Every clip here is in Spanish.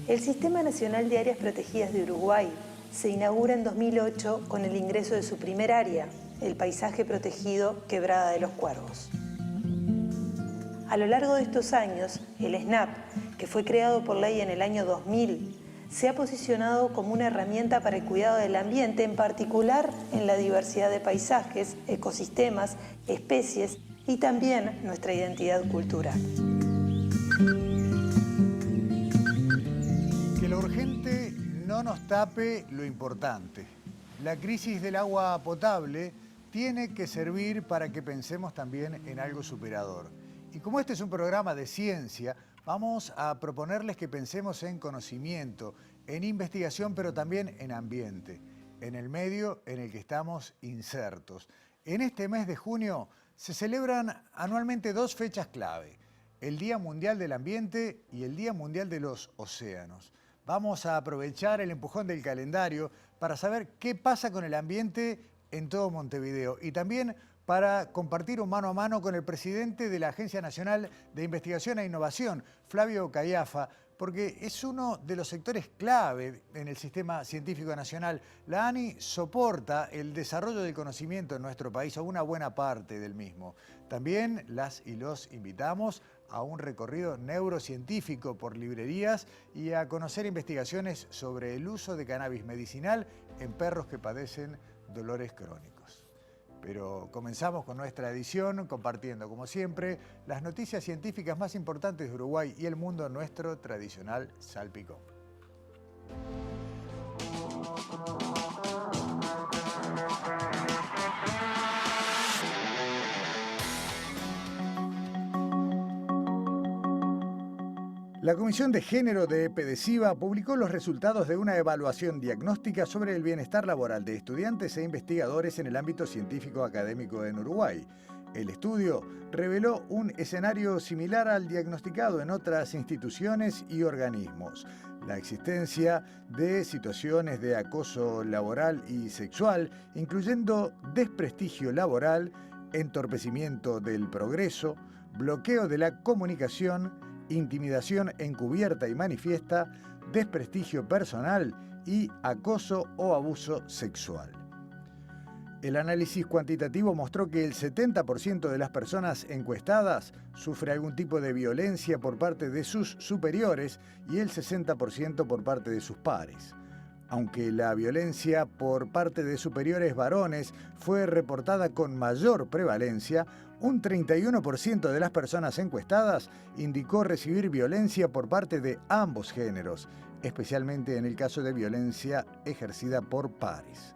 El Sistema Nacional de Áreas Protegidas de Uruguay se inaugura en 2008 con el ingreso de su primer área, el paisaje protegido Quebrada de los Cuervos. A lo largo de estos años, el SNAP, que fue creado por ley en el año 2000, se ha posicionado como una herramienta para el cuidado del ambiente, en particular en la diversidad de paisajes, ecosistemas, especies y también nuestra identidad cultural. Que lo urgente no nos tape lo importante. La crisis del agua potable tiene que servir para que pensemos también en algo superador. Y como este es un programa de ciencia, vamos a proponerles que pensemos en conocimiento, en investigación, pero también en ambiente, en el medio en el que estamos insertos. En este mes de junio se celebran anualmente dos fechas clave: el Día Mundial del Ambiente y el Día Mundial de los Océanos. Vamos a aprovechar el empujón del calendario para saber qué pasa con el ambiente en todo Montevideo y también para compartir un mano a mano con el presidente de la Agencia Nacional de Investigación e Innovación, Flavio Caiafa, porque es uno de los sectores clave en el sistema científico nacional. La ANI soporta el desarrollo del conocimiento en nuestro país, o una buena parte del mismo. También las y los invitamos a un recorrido neurocientífico por librerías y a conocer investigaciones sobre el uso de cannabis medicinal en perros que padecen dolores crónicos. Pero comenzamos con nuestra edición compartiendo, como siempre, las noticias científicas más importantes de Uruguay y el mundo en nuestro tradicional salpicón. La Comisión de Género de EPEDESIVA publicó los resultados de una evaluación diagnóstica sobre el bienestar laboral de estudiantes e investigadores en el ámbito científico académico en Uruguay. El estudio reveló un escenario similar al diagnosticado en otras instituciones y organismos: la existencia de situaciones de acoso laboral y sexual, incluyendo desprestigio laboral, entorpecimiento del progreso, bloqueo de la comunicación, intimidación encubierta y manifiesta, desprestigio personal y acoso o abuso sexual. El análisis cuantitativo mostró que el 70% de las personas encuestadas sufre algún tipo de violencia por parte de sus superiores y el 60% por parte de sus pares. Aunque la violencia por parte de superiores varones fue reportada con mayor prevalencia, un 31% de las personas encuestadas indicó recibir violencia por parte de ambos géneros, especialmente en el caso de violencia ejercida por pares.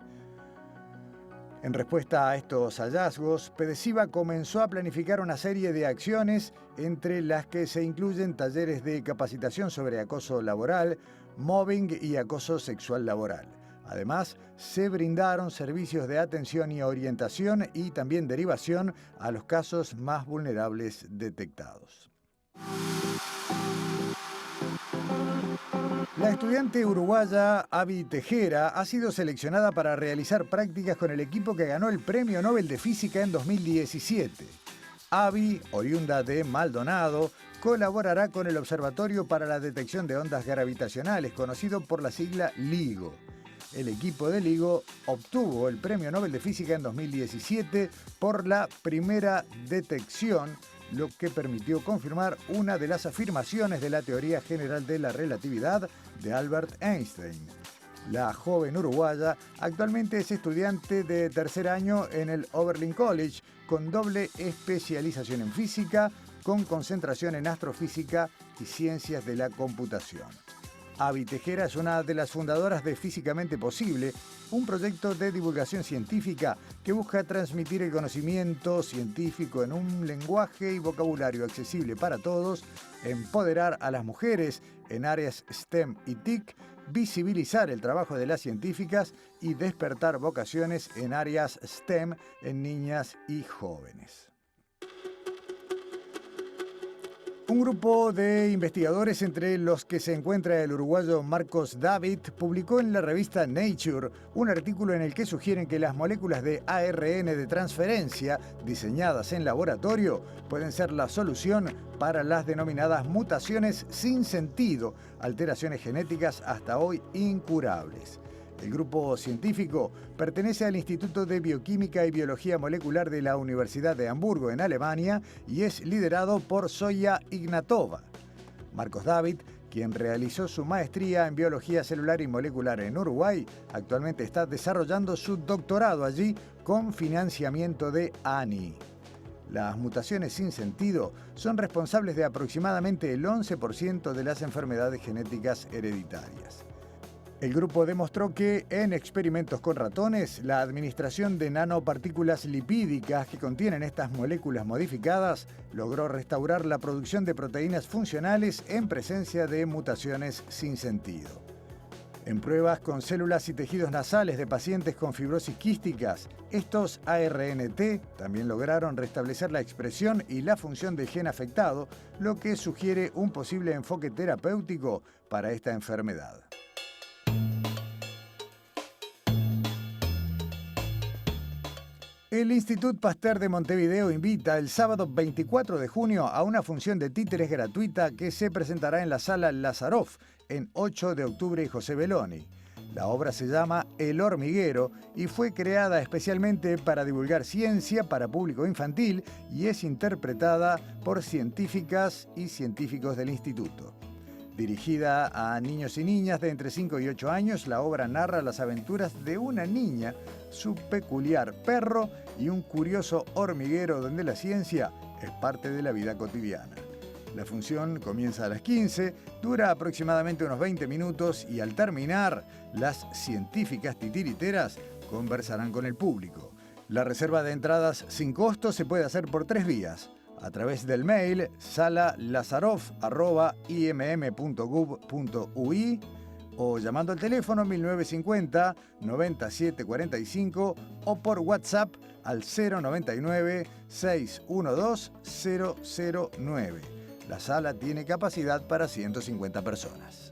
En respuesta a estos hallazgos, PEDESIVA comenzó a planificar una serie de acciones, entre las que se incluyen talleres de capacitación sobre acoso laboral, mobbing y acoso sexual laboral. Además, se brindaron servicios de atención y orientación y también derivación a los casos más vulnerables detectados. La estudiante uruguaya Abby Tejera ha sido seleccionada para realizar prácticas con el equipo que ganó el Premio Nobel de Física en 2017. Abby, oriunda de Maldonado, colaborará con el Observatorio para la Detección de Ondas Gravitacionales, conocido por la sigla LIGO. El equipo de LIGO obtuvo el Premio Nobel de Física en 2017 por la primera detección, lo que permitió confirmar una de las afirmaciones de la teoría general de la relatividad de Albert Einstein. La joven uruguaya actualmente es estudiante de tercer año en el Oberlin College, con doble especialización en física, con concentración en astrofísica y ciencias de la computación. Abby Tejera es una de las fundadoras de Físicamente Posible, un proyecto de divulgación científica que busca transmitir el conocimiento científico en un lenguaje y vocabulario accesible para todos, empoderar a las mujeres en áreas STEM y TIC, visibilizar el trabajo de las científicas y despertar vocaciones en áreas STEM en niñas y jóvenes. Un grupo de investigadores, entre los que se encuentra el uruguayo Marcos David, publicó en la revista Nature un artículo en el que sugieren que las moléculas de ARN de transferencia diseñadas en laboratorio pueden ser la solución para las denominadas mutaciones sin sentido, alteraciones genéticas hasta hoy incurables. El grupo científico pertenece al Instituto de Bioquímica y Biología Molecular de la Universidad de Hamburgo, en Alemania, y es liderado por Zoya Ignatova. Marcos David, quien realizó su maestría en Biología Celular y Molecular en Uruguay, actualmente está desarrollando su doctorado allí con financiamiento de ANI. Las mutaciones sin sentido son responsables de aproximadamente el 11% de las enfermedades genéticas hereditarias. El grupo demostró que en experimentos con ratones, la administración de nanopartículas lipídicas que contienen estas moléculas modificadas logró restaurar la producción de proteínas funcionales en presencia de mutaciones sin sentido. En pruebas con células y tejidos nasales de pacientes con fibrosis quísticas, estos ARNT también lograron restablecer la expresión y la función del gen afectado, lo que sugiere un posible enfoque terapéutico para esta enfermedad. El Institut Pasteur de Montevideo invita el sábado 24 de junio a una función de títeres gratuita que se presentará en la Sala Lazaroff en 8 de octubre y José Beloni. La obra se llama El hormiguero y fue creada especialmente para divulgar ciencia para público infantil y es interpretada por científicas y científicos del instituto. Dirigida a niños y niñas de entre 5 y 8 años, la obra narra las aventuras de una niña, su peculiar perro y un curioso hormiguero donde la ciencia es parte de la vida cotidiana. La función comienza a las 15, dura aproximadamente unos 20 minutos y al terminar, las científicas titiriteras conversarán con el público. La reserva de entradas sin costo se puede hacer por 3 vías. A través del mail salalazarov@imm.gov.ui o llamando al teléfono 1950 9745 o por WhatsApp al 099 612 009. La sala tiene capacidad para 150 personas.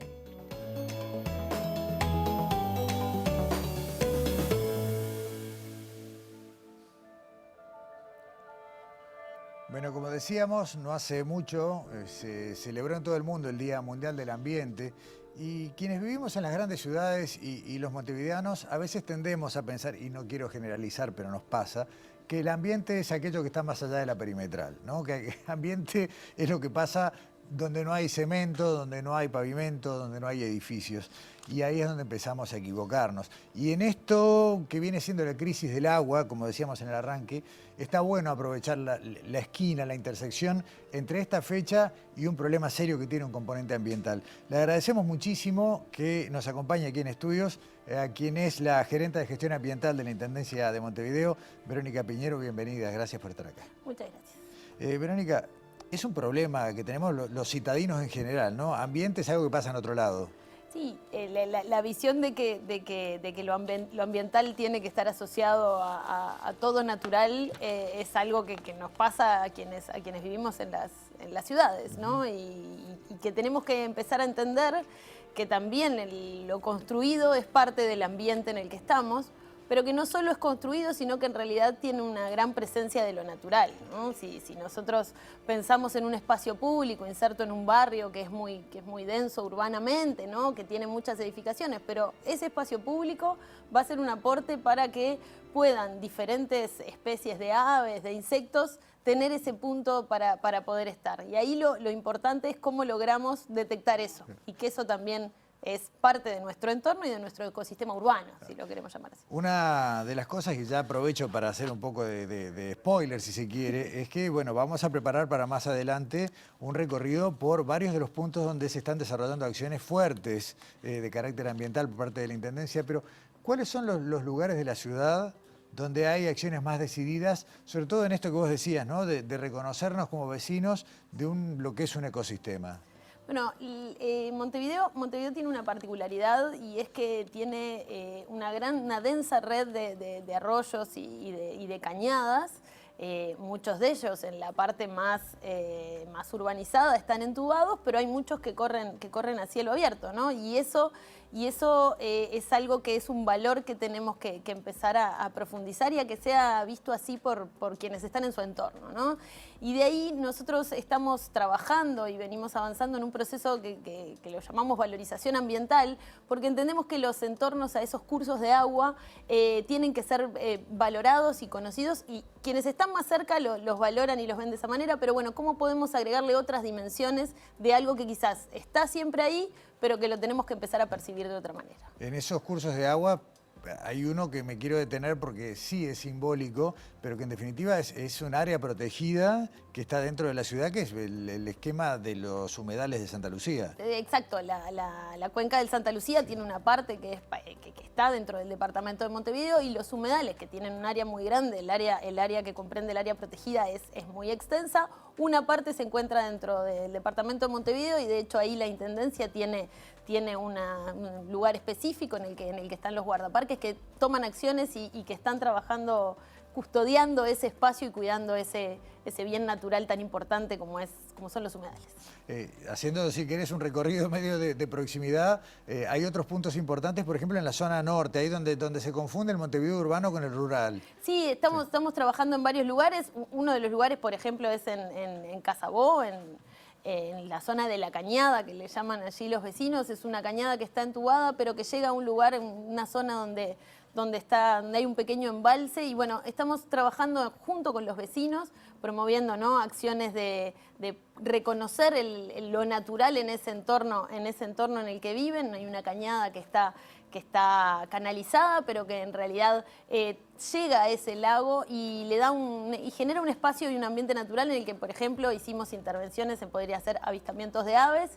Bueno, como decíamos, no hace mucho se celebró en todo el mundo el Día Mundial del Ambiente y quienes vivimos en las grandes ciudades y los montevideanos a veces tendemos a pensar, y no quiero generalizar, pero nos pasa, que el ambiente es aquello que está más allá de la perimetral, ¿no? Que el ambiente es lo que pasa donde no hay cemento, donde no hay pavimento, donde no hay edificios. Y ahí es donde empezamos a equivocarnos. Y en esto que viene siendo la crisis del agua, como decíamos en el arranque, está bueno aprovechar la esquina, la intersección entre esta fecha y un problema serio que tiene un componente ambiental. Le agradecemos muchísimo que nos acompañe aquí en estudios a quien es la gerente de gestión ambiental de la Intendencia de Montevideo, Verónica Piñero. Bienvenida, gracias por estar acá. Muchas gracias. Verónica, es un problema que tenemos los citadinos en general, ¿no? Ambiente es algo que pasa en otro lado. Sí, la visión de que lo ambiental tiene que estar asociado a todo natural es algo que nos pasa a quienes vivimos en las ciudades, ¿no? Y que tenemos que empezar a entender que también lo construido es parte del ambiente en el que estamos, pero que no solo es construido, sino que en realidad tiene una gran presencia de lo natural, ¿no? Si nosotros pensamos en un espacio público inserto en un barrio que es muy denso urbanamente, ¿no? Que tiene muchas edificaciones, pero ese espacio público va a ser un aporte para que puedan diferentes especies de aves, de insectos, tener ese punto para poder estar. Y ahí lo importante es cómo logramos detectar eso y que eso también es parte de nuestro entorno y de nuestro ecosistema urbano, si lo queremos llamar así. Una de las cosas que ya aprovecho para hacer un poco de spoiler, si se quiere, es que bueno, vamos a preparar para más adelante un recorrido por varios de los puntos donde se están desarrollando acciones fuertes de carácter ambiental por parte de la Intendencia, pero ¿cuáles son los lugares de la ciudad donde hay acciones más decididas, sobre todo en esto que vos decías, ¿no? de reconocernos como vecinos de lo que es un ecosistema? Bueno, Montevideo tiene una particularidad y es que tiene una densa red de arroyos y de cañadas muchos de ellos en la parte más urbanizada están entubados, pero hay muchos que corren a cielo abierto, ¿no? Y eso es algo que es un valor que tenemos que empezar a profundizar y a que sea visto así por quienes están en su entorno, ¿no? Y de ahí nosotros estamos trabajando y venimos avanzando en un proceso que lo llamamos valorización ambiental, porque entendemos que los entornos a esos cursos de agua tienen que ser valorados y conocidos, y quienes están más cerca los valoran y los ven de esa manera, pero bueno, ¿cómo podemos agregarle otras dimensiones de algo que quizás está siempre ahí, pero que lo tenemos que empezar a percibir de otra manera? En esos cursos de agua hay uno que me quiero detener porque sí es simbólico, pero que en definitiva es un área protegida que está dentro de la ciudad, que es el esquema de los humedales de Santa Lucía. Exacto, la cuenca del Santa Lucía tiene una parte que está dentro del departamento de Montevideo, y los humedales, que tienen un área muy grande, el área que comprende el área protegida es muy extensa. Una parte se encuentra dentro del departamento de Montevideo, y de hecho ahí la Intendencia tiene un lugar específico en el que están los guardaparques que toman acciones y que están trabajando, custodiando ese espacio y cuidando ese bien natural tan importante como son los humedales. Haciendo, si querés, un recorrido medio de proximidad, hay otros puntos importantes, por ejemplo, en la zona norte, ahí donde se confunde el Montevideo urbano con el rural. Sí, estamos trabajando en varios lugares. Uno de los lugares, por ejemplo, es en Casabó, en la zona de la Cañada, que le llaman allí los vecinos. Es una cañada que está entubada, pero que llega a un lugar, en una zona donde hay un pequeño embalse, y bueno, estamos trabajando junto con los vecinos, promoviendo, ¿no?, acciones de reconocer lo natural en ese entorno en el que viven. Hay una cañada que está canalizada, pero que en realidad llega a ese lago y y genera un espacio y un ambiente natural en el que, por ejemplo, hicimos intervenciones en, podría ser, avistamientos de aves,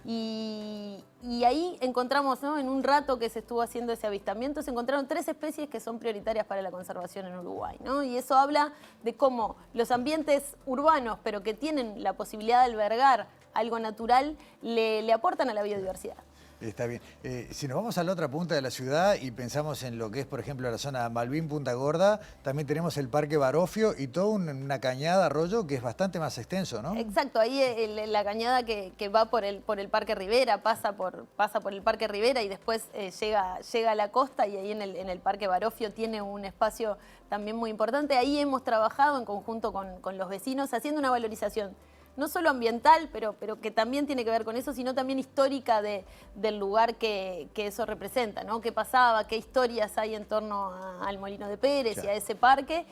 y ahí encontramos, ¿no?, en un rato que se estuvo haciendo ese avistamiento, se encontraron 3 especies que son prioritarias para la conservación en Uruguay, ¿no? Y eso habla de cómo los ambientes urbanos, pero que tienen la posibilidad de albergar algo natural, le aportan a la biodiversidad. Está bien. Si nos vamos a la otra punta de la ciudad y pensamos en lo que es, por ejemplo, la zona Malvin-Punta Gorda, también tenemos el Parque Barofio y toda una cañada, arroyo, que es bastante más extenso, ¿no? Exacto, ahí la cañada que va por el Parque Rivera, pasa por el Parque Rivera y después llega a la costa, y ahí en el Parque Barofio tiene un espacio también muy importante. Ahí hemos trabajado en conjunto con los vecinos haciendo una valorización no solo ambiental, pero que también tiene que ver con eso, sino también histórica del lugar que eso representa, ¿no? ¿Qué pasaba? ¿Qué historias hay en torno al Molino de Pérez y a ese parque?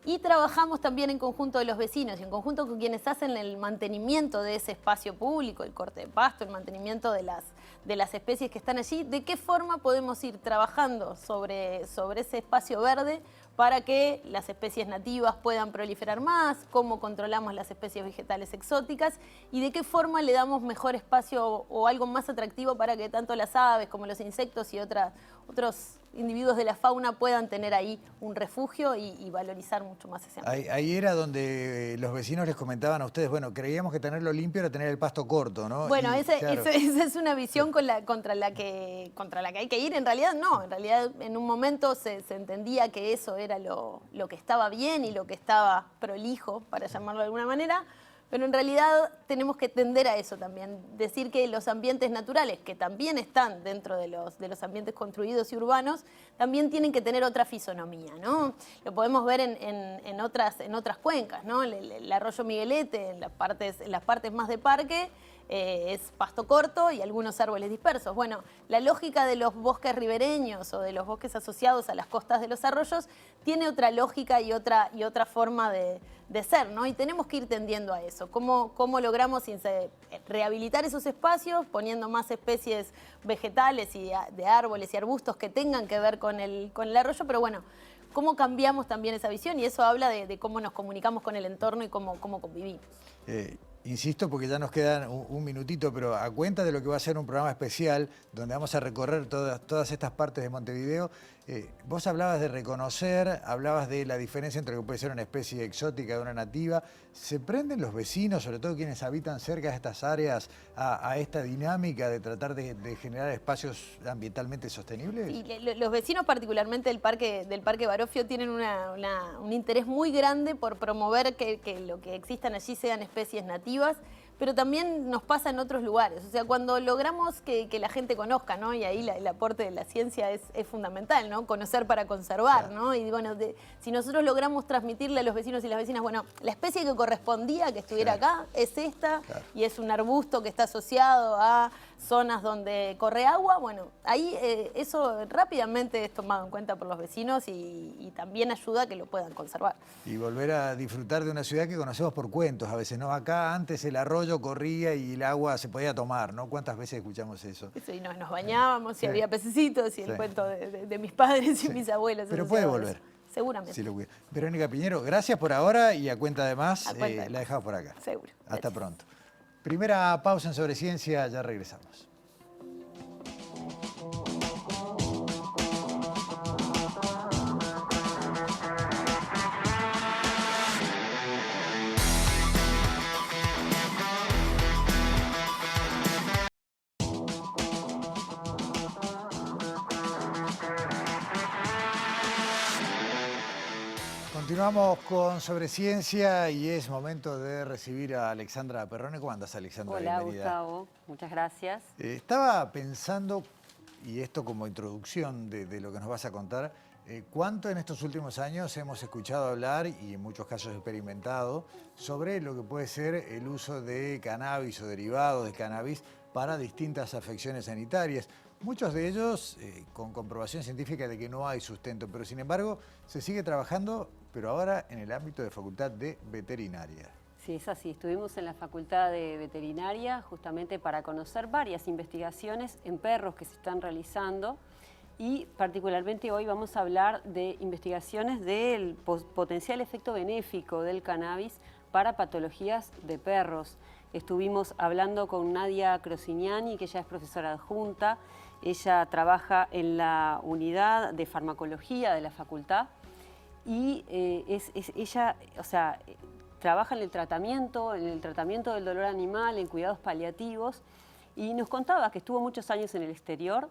Y trabajamos también en conjunto de los vecinos y en conjunto con quienes hacen el mantenimiento de ese espacio público, el corte de pasto, el mantenimiento de las especies que están allí. ¿De qué forma podemos ir trabajando sobre ese espacio verde para que las especies nativas puedan proliferar más? ¿Cómo controlamos las especies vegetales exóticas? ¿Y de qué forma le damos mejor espacio o algo más atractivo para que tanto las aves como los insectos y otros individuos de la fauna puedan tener ahí un refugio y valorizar mucho más ese ambiente? Ahí era donde los vecinos les comentaban a ustedes, bueno, creíamos que tenerlo limpio era tener el pasto corto, ¿no? Bueno, claro, esa es una visión contra la que hay que ir. En realidad no, en realidad en un momento se entendía que eso era lo que estaba bien y lo que estaba prolijo, para llamarlo de alguna manera. Pero en realidad tenemos que tender a eso también, decir que los ambientes naturales, que también están dentro de los ambientes construidos y urbanos, también tienen que tener otra fisonomía, ¿no? Lo podemos ver en otras cuencas, ¿no? El arroyo Miguelete, en las partes más de parque, es pasto corto y algunos árboles dispersos. Bueno, la lógica de los bosques ribereños o de los bosques asociados a las costas de los arroyos tiene otra lógica y otra forma de ser, ¿no? Y tenemos que ir tendiendo a eso. ¿Cómo logramos rehabilitar esos espacios poniendo más especies vegetales y de árboles y arbustos que tengan que ver con el arroyo? Pero bueno, ¿cómo cambiamos también esa visión? Y eso habla de cómo nos comunicamos con el entorno y cómo convivimos. Insisto, porque ya nos quedan un minutito, pero a cuenta de lo que va a ser un programa especial donde vamos a recorrer todas estas partes de Montevideo, vos hablabas de reconocer, hablabas de la diferencia entre lo que puede ser una especie exótica de una nativa. ¿Se prenden los vecinos, sobre todo quienes habitan cerca de estas áreas, a esta dinámica de tratar de generar espacios ambientalmente sostenibles? Y los vecinos, particularmente del Parque Barofio, tienen un interés muy grande por promover que lo que existan allí sean especies nativas, pero también nos pasa en otros lugares. O sea, cuando logramos que la gente conozca, ¿no? Y ahí el aporte de la ciencia es fundamental, ¿no? Conocer para conservar, ¿no? Y bueno, si nosotros logramos transmitirle a los vecinos y las vecinas, bueno, la especie que correspondía que estuviera acá es esta, y es un arbusto que está asociado a zonas donde corre agua, bueno, ahí eso rápidamente es tomado en cuenta por los vecinos y también ayuda a que lo puedan conservar. Y volver a disfrutar de una ciudad que conocemos por cuentos a veces, ¿no? Acá antes el arroyo corría y el agua se podía tomar, ¿no? ¿Cuántas veces escuchamos eso? Sí, nos bañábamos y había pececitos y el cuento de mis padres y mis abuelos. Pero puede volver. Seguramente. Sí, Verónica Piñero, gracias por ahora y a cuenta de más, la dejamos por acá. Seguro. Hasta pronto. Primera pausa en Sobre Ciencia, ya regresamos. Continuamos con Sobre Ciencia y es momento de recibir a Alexandra Perrone. ¿Cómo andas, Alexandra? Hola, bienvenida. Gustavo. Muchas gracias. Estaba pensando, y esto como introducción de lo que nos vas a contar, cuánto en estos últimos años hemos escuchado hablar, y en muchos casos experimentado, sobre lo que puede ser el uso de cannabis o derivados de cannabis para distintas afecciones sanitarias. Muchos de ellos con comprobación científica de que no hay sustento, pero sin embargo se sigue trabajando, pero ahora en el ámbito de Facultad de Veterinaria. Sí, es así. Estuvimos en la Facultad de Veterinaria justamente para conocer varias investigaciones en perros que se están realizando y particularmente hoy vamos a hablar de investigaciones del potencial efecto benéfico del cannabis para patologías de perros. Estuvimos hablando con Nadia Crocignani, que ella es profesora adjunta. Ella trabaja en la unidad de farmacología de la facultad y ella, o sea, trabaja en el tratamiento del dolor animal, en cuidados paliativos, y nos contaba que estuvo muchos años en el exterior,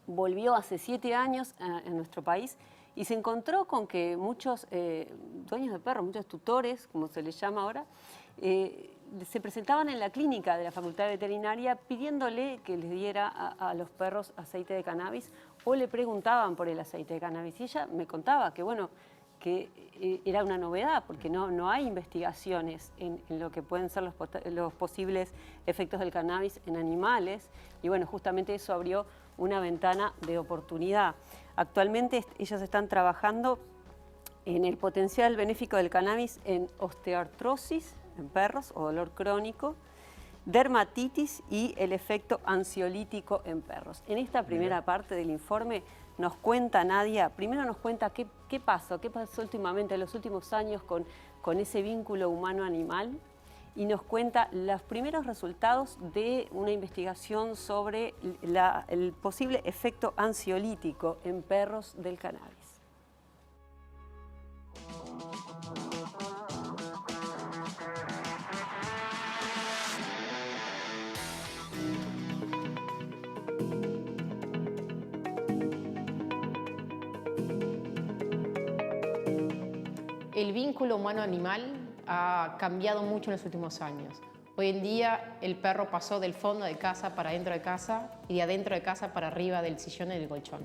volvió hace 7 años en nuestro país y se encontró con que muchos dueños de perros, muchos tutores, como se les llama ahora, se presentaban en la clínica de la Facultad de Veterinaria pidiéndole que les diera a los perros aceite de cannabis o le preguntaban por el aceite de cannabis. Y ella me contaba que, bueno, que era una novedad porque no hay investigaciones en lo que pueden ser los posibles efectos del cannabis en animales. Y bueno, justamente eso abrió una ventana de oportunidad. Actualmente ellos están trabajando en el potencial benéfico del cannabis en osteoartrosis en perros o dolor crónico, dermatitis y el efecto ansiolítico en perros. En esta primera parte del informe nos cuenta Nadia, primero nos cuenta qué pasó últimamente en los últimos años con ese vínculo humano-animal y nos cuenta los primeros resultados de una investigación sobre el posible efecto ansiolítico en perros del cannabis. El vínculo humano-animal ha cambiado mucho en los últimos años. Hoy en día el perro pasó del fondo de casa para adentro de casa y de adentro de casa para arriba del sillón y del colchón.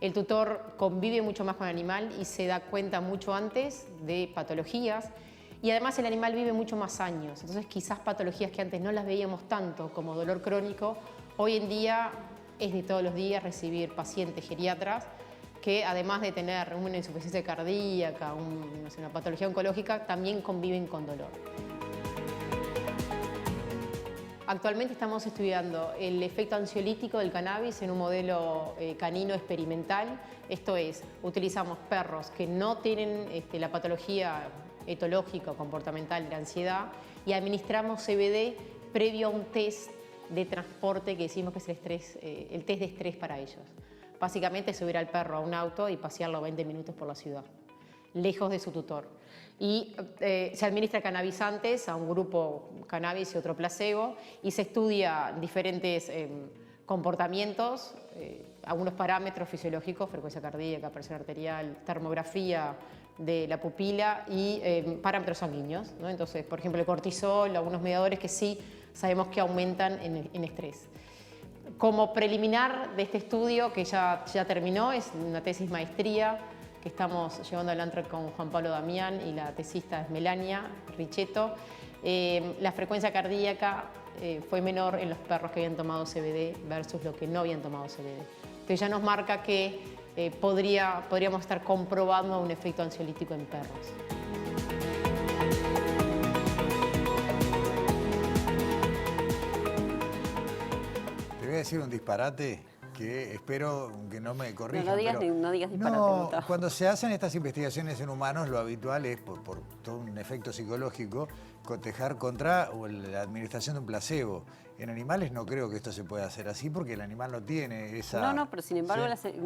El tutor convive mucho más con el animal y se da cuenta mucho antes de patologías y además el animal vive mucho más años. Entonces quizás patologías que antes no las veíamos tanto como dolor crónico, hoy en día es de todos los días recibir pacientes geriatras que además de tener una insuficiencia cardíaca, una patología oncológica, también conviven con dolor. Actualmente estamos estudiando el efecto ansiolítico del cannabis en un modelo canino experimental. Esto es, utilizamos perros que no tienen la patología etológica o comportamental de la ansiedad y administramos CBD previo a un test de transporte que decimos que es el test de estrés para ellos. Básicamente subir al perro a un auto y pasearlo 20 minutos por la ciudad, lejos de su tutor. Y se administra cannabis antes a un grupo cannabis y otro placebo y se estudia diferentes comportamientos, algunos parámetros fisiológicos, frecuencia cardíaca, presión arterial, termografía de la pupila y parámetros sanguíneos, ¿no? Entonces, por ejemplo, el cortisol, algunos mediadores que sí sabemos que aumentan en estrés. Como preliminar de este estudio, que ya terminó, es una tesis maestría que estamos llevando adelante con Juan Pablo Damián y la tesista es Melania Richetto. La frecuencia cardíaca fue menor en los perros que habían tomado CBD versus los que no habían tomado CBD. Entonces ya nos marca que podríamos estar comprobando un efecto ansiolítico en perros. Te voy a decir un disparate que espero que no me corrijan. No digas disparate. No, cuando se hacen estas investigaciones en humanos, lo habitual es, por todo un efecto psicológico, cotejar contra la administración de un placebo. En animales no creo que esto se pueda hacer así porque el animal no tiene esa... No, pero sin embargo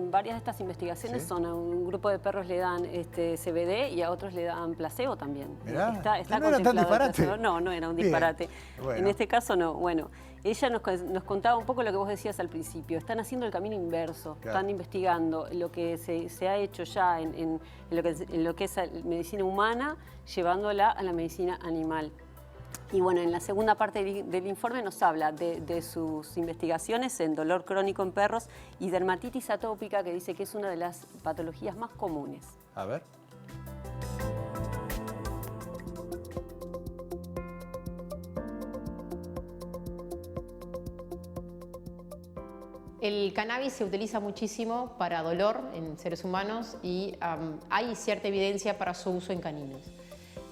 varias de estas investigaciones son a un grupo de perros le dan CBD y a otros le dan placebo también. Mirá, Está no era tan disparate. No era un disparate. Bueno. En este caso no. Bueno, ella nos contaba un poco lo que vos decías al principio. Están haciendo el camino inverso, claro. Están investigando lo que se ha hecho ya en lo que es medicina humana, llevándola a la medicina animal. Y bueno, en la segunda parte del informe nos habla de sus investigaciones en dolor crónico en perros y dermatitis atópica, que dice que es una de las patologías más comunes. A ver. El cannabis se utiliza muchísimo para dolor en seres humanos y hay cierta evidencia para su uso en caninos.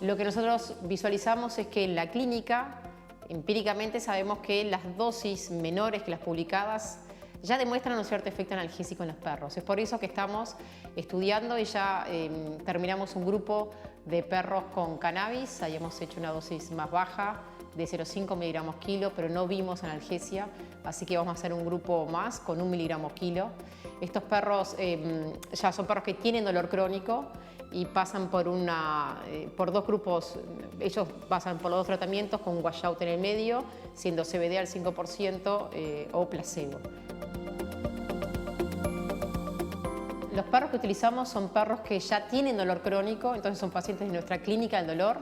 Lo que nosotros visualizamos es que en la clínica, empíricamente sabemos que las dosis menores que las publicadas ya demuestran un cierto efecto analgésico en los perros. Es por eso que estamos estudiando y ya terminamos un grupo de perros con cannabis. Hayamos hecho una dosis más baja de 0,5 miligramos kilo, pero no vimos analgesia, así que vamos a hacer un grupo más con 1 miligramo kilo. Estos perros ya son perros que tienen dolor crónico y pasan por dos grupos. Ellos pasan por los dos tratamientos con un washout en el medio, siendo CBD al 5% o placebo. Los perros que utilizamos son perros que ya tienen dolor crónico, entonces son pacientes de nuestra clínica del dolor,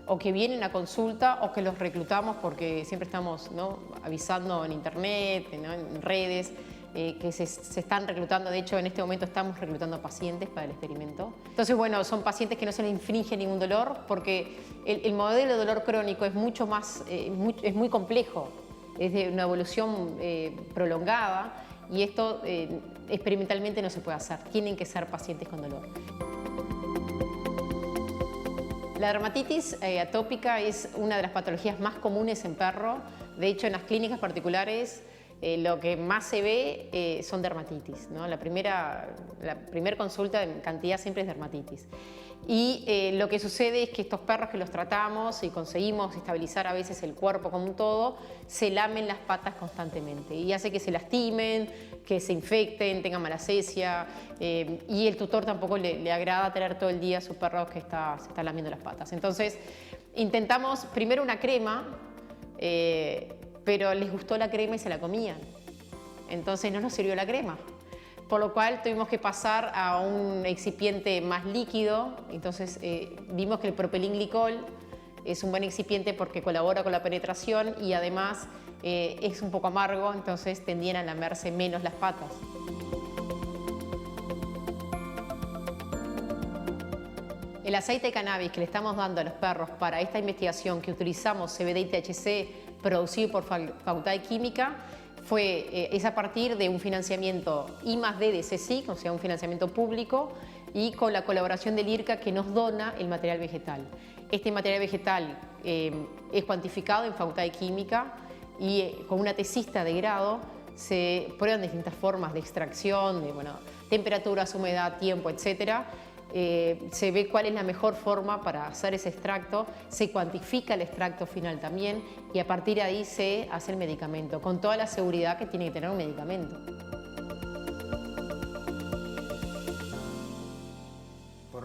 o que vienen a consulta o que los reclutamos porque siempre estamos, ¿no?, avisando en internet, ¿no?, en redes, que se están reclutando. De hecho, en este momento estamos reclutando pacientes para el experimento. Entonces, bueno, son pacientes que no se les infringe ningún dolor porque el modelo de dolor crónico es mucho más, es muy complejo, es de una evolución prolongada y esto experimentalmente no se puede hacer. Tienen que ser pacientes con dolor. La dermatitis atópica es una de las patologías más comunes en perro. De hecho, en las clínicas particulares lo que más se ve son dermatitis, ¿no? La primera consulta en cantidad siempre es dermatitis. Y lo que sucede es que estos perros que los tratamos y conseguimos estabilizar a veces el cuerpo como un todo, se lamen las patas constantemente y hace que se lastimen, que se infecten, tengan malacesia y el tutor tampoco le agrada tener todo el día a su perro que se está lamiendo las patas. Entonces intentamos primero una crema, pero les gustó la crema y se la comían. Entonces no nos sirvió la crema. Por lo cual tuvimos que pasar a un excipiente más líquido. Entonces vimos que el propilenglicol es un buen excipiente porque colabora con la penetración y además es un poco amargo, entonces tendían a lamerse menos las patas. El aceite de cannabis que le estamos dando a los perros para esta investigación que utilizamos CBD y THC producido por Facultad de Química es a partir de un financiamiento I+D de CSIC, o sea, un financiamiento público, y con la colaboración del IRCA que nos dona el material vegetal. Este material vegetal es cuantificado en Facultad de Química y con una tesista de grado se prueban distintas formas de extracción, de temperaturas, humedad, tiempo, etc. se ve cuál es la mejor forma para hacer ese extracto, se cuantifica el extracto final también y a partir de ahí se hace el medicamento, con toda la seguridad que tiene que tener un medicamento. Por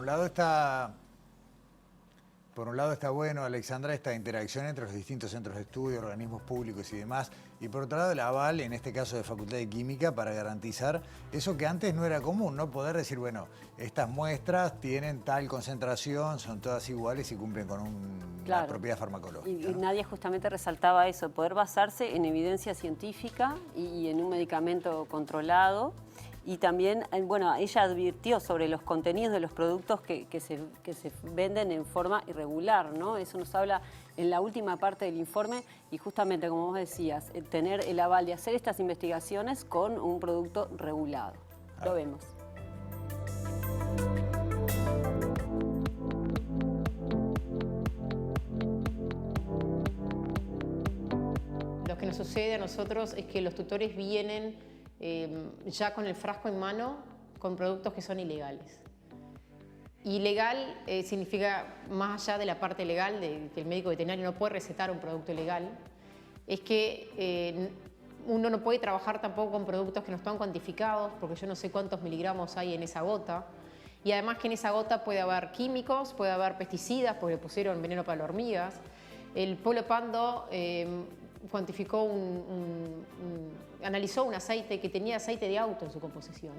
un lado está bueno, Alexandra, esta interacción entre los distintos centros de estudio, organismos públicos y demás, y por otro lado el aval, en este caso de Facultad de Química, para garantizar eso que antes no era común, ¿no? Poder decir, bueno, estas muestras tienen tal concentración, son todas iguales y cumplen con una propiedad farmacológica. Y Nadia justamente resaltaba eso, poder basarse en evidencia científica y en un medicamento controlado. Y también, bueno, ella advirtió sobre los contenidos de los productos que se venden en forma irregular, ¿no? Eso nos habla en la última parte del informe y justamente, como vos decías, tener el aval de hacer estas investigaciones con un producto regulado. Lo vemos. Lo que nos sucede a nosotros es que los tutores vienen ya con el frasco en mano con productos que son ilegales. Ilegal significa, más allá de la parte legal, de que el médico veterinario no puede recetar un producto ilegal, es que uno no puede trabajar tampoco con productos que no están cuantificados, porque yo no sé cuántos miligramos hay en esa gota, y además que en esa gota puede haber químicos, puede haber pesticidas, porque le pusieron veneno para las hormigas. El Pueblo Pando cuantificó analizó un aceite que tenía aceite de auto en su composición.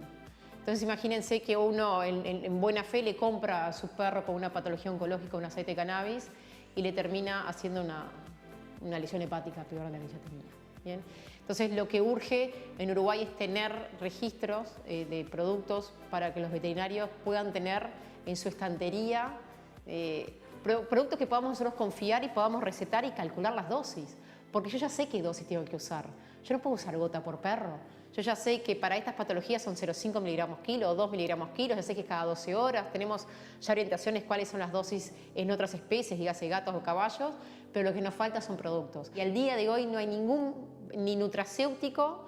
Entonces imagínense que uno en buena fe le compra a su perro con una patología oncológica un aceite de cannabis y le termina haciendo una lesión hepática peor de la que ya tenía. ¿Bien? Entonces lo que urge en Uruguay es tener registros de productos para que los veterinarios puedan tener en su estantería productos que podamos nosotros confiar y podamos recetar y calcular las dosis. Porque yo ya sé qué dosis tengo que usar. Yo no puedo usar gota por perro. Yo ya sé que para estas patologías son 0,5 miligramos kilo o 2 miligramos kilo. Ya sé que cada 12 horas tenemos ya orientaciones cuáles son las dosis en otras especies, dígase gatos o caballos, pero lo que nos falta son productos. Y al día de hoy no hay ningún, ni nutracéutico,